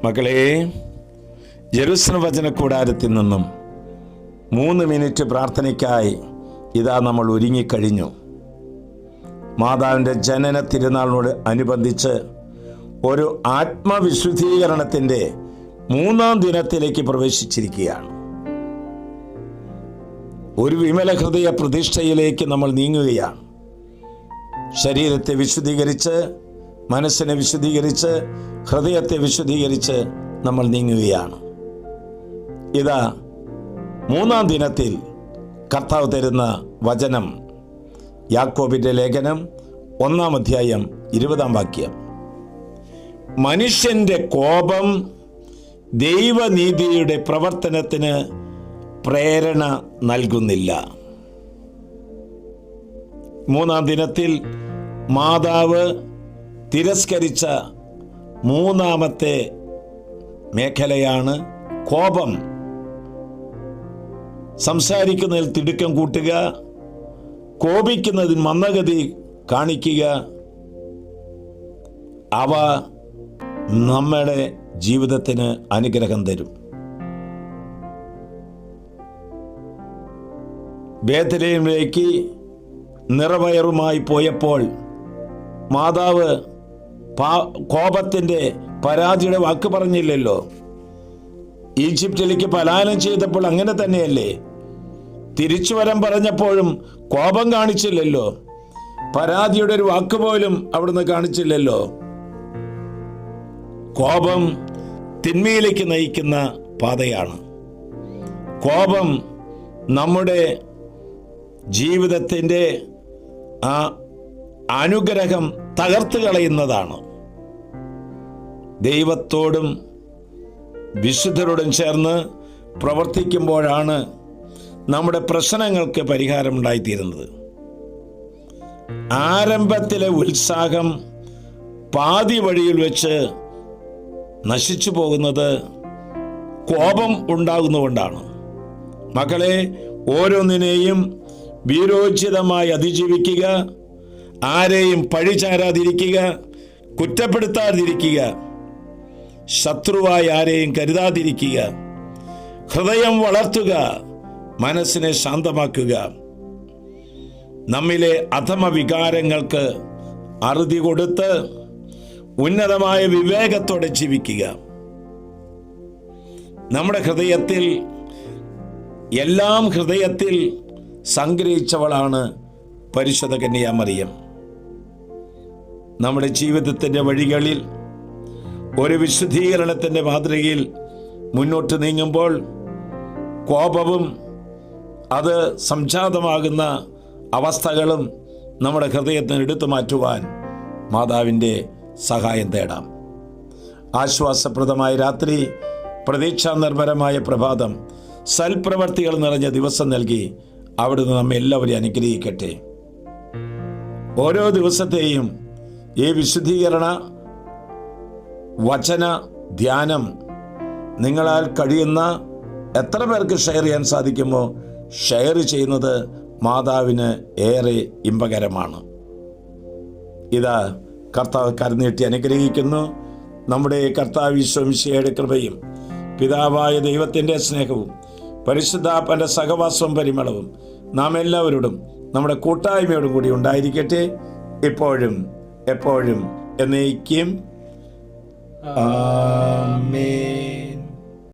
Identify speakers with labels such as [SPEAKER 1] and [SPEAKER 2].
[SPEAKER 1] മക്കളെ, ജെറുസലേം വചന കൂടാരത്തിൽ നിന്നും 3 മിനിറ്റ് പ്രാർത്ഥനയ്ക്കായി ഇതാ നമ്മൾ ഒരുങ്ങിക്കഴിഞ്ഞു. മാതാവിൻ്റെ ജനന തിരുനാളിനോട് അനുബന്ധിച്ച് ഒരു ആത്മവിശുദ്ധീകരണത്തിൻ്റെ 3-ാം ദിനത്തിലേക്ക് പ്രവേശിച്ചിരിക്കുകയാണ്. ഒരു വിമല ഹൃദയ പ്രതിഷ്ഠയിലേക്ക് നമ്മൾ നീങ്ങുകയാണ്. ശരീരത്തെ വിശുദ്ധീകരിച്ച്, മനസ്സിനെ വിശുദ്ധീകരിച്ച്, ഹൃദയത്തെ വിശുദ്ധീകരിച്ച് നമ്മൾ നീങ്ങുകയാണ്. ഇതാ 3-ാം ദിനത്തിൽ കർത്താവ് തരുന്ന വചനം യാക്കോബിൻ്റെ ലേഖനം 1-ാം അധ്യായം 20-ാം വാക്യം. മനുഷ്യൻ്റെ കോപം ദൈവനീതിയുടെ പ്രവർത്തനത്തിന് പ്രേരണ നൽകുന്നില്ല. 3-ാം ദിനത്തിൽ മാതാവ് തിരസ്കരിച്ച 3-ാമത്തെ മേഖലയാണ് കോപം. സംസാരിക്കുന്നതിൽ തിടുക്കം കൂട്ടുക, കോപിക്കുന്നതിൽ മന്ദഗതി കാണിക്കുക. അവ നമ്മുടെ ജീവിതത്തിന് അനുഗ്രഹം തരും. ബേത്ലഹേമിലേക്ക് നിറവയറുമായി പോയപ്പോൾ മാതാവ് കോപത്തിൻ്റെ പരാതിയുടെ വാക്ക് പറഞ്ഞില്ലല്ലോ. ഈജിപ്തിലേക്ക് പലായനം ചെയ്തപ്പോൾ അങ്ങനെ തന്നെയല്ലേ? തിരിച്ചു വരാൻ പറഞ്ഞപ്പോഴും കോപം കാണിച്ചില്ലല്ലോ. പരാതിയുടെ ഒരു വാക്ക് പോലും അവിടുന്ന് കാണിച്ചില്ലല്ലോ. കോപം തിന്മയിലേക്ക് നയിക്കുന്ന പാതയാണ്. കോപം നമ്മുടെ ജീവിതത്തിൻ്റെ ആ അനുഗ്രഹം തകർത്ത് കളയുന്നതാണ്. ദൈവത്തോടും വിശുദ്ധരോടും ചേർന്ന് പ്രവർത്തിക്കുമ്പോഴാണ് നമ്മുടെ പ്രശ്നങ്ങൾക്ക് പരിഹാരമുണ്ടായിത്തീരുന്നത്. ആരംഭത്തിലെ ഉത്സാഹം പാതി വഴിയിൽ വെച്ച് നശിച്ചു പോകുന്നത് കോപം ഉണ്ടാകുന്നതുകൊണ്ടാണ്. മക്കളെ, ഓരോന്നിനെയും വീരോചിതമായി അതിജീവിക്കുക, ആരെയും പഴിചാരാതിരിക്കുക, കുറ്റപ്പെടുത്താതിരിക്കുക, ശത്രുവായി ആരെയും കരുതാതിരിക്കുക, ഹൃദയം വളർത്തുക, മനസ്സിനെ ശാന്തമാക്കുക, നമ്മിലെ അധമ വികാരങ്ങൾക്ക് അറുതി കൊടുത്ത് ഉന്നതമായ വിവേകത്തോടെ ജീവിക്കുക. നമ്മുടെ ഹൃദയത്തിൽ സംഗ്രഹിച്ചവളാണ് പരിശുദ്ധ കന്യാമറിയം. നമ്മുടെ ജീവിതത്തിൻ്റെ വഴികളിൽ ഒരു വിശുദ്ധീകരണത്തിൻ്റെ മാതൃകയിൽ മുന്നോട്ട് നീങ്ങുമ്പോൾ കോപവും അത് സംജാതമാകുന്ന അവസ്ഥകളും നമ്മുടെ ഹൃദയത്തിന് എടുത്തു മാറ്റുവാൻ മാതാവിൻ്റെ സഹായം തേടാം. ആശ്വാസപ്രദമായ രാത്രി, പ്രതീക്ഷാ നിർഭരമായ പ്രഭാതം, സൽപ്രവർത്തികൾ നിറഞ്ഞ ദിവസം നൽകി അവിടുന്ന് നമ്മെ എല്ലാവരെയും അനുഗ്രഹിക്കട്ടെ. ഓരോ ദിവസത്തെയും ഈ വിശുദ്ധീകരണ വചന ധ്യാനം നിങ്ങളാൽ കഴിയുന്ന എത്ര പേർക്ക് ഷെയർ ചെയ്യാൻ സാധിക്കുമോ ഷെയർ ചെയ്യുന്നത് മാതാവിന് ഏറെ ഇമ്പകരമാണ്. ഇതാ കർത്താവ് കരുനീട്ടി അനുഗ്രഹിക്കുന്നു. നമ്മുടെ കർത്താവ് ഈശോമിശിഹായുടെ കൃപയും പിതാവായ ദൈവത്തിൻ്റെ സ്നേഹവും പരിശുദ്ധാത്മാവിന്റെ സഹവാസവും പരിമളവും നാം എല്ലാവരോടും നമ്മുടെ കൂട്ടായ്മയോടും കൂടി ഉണ്ടായിരിക്കട്ടെ, ഇപ്പോഴും എപ്പോഴും എന്നേക്കും.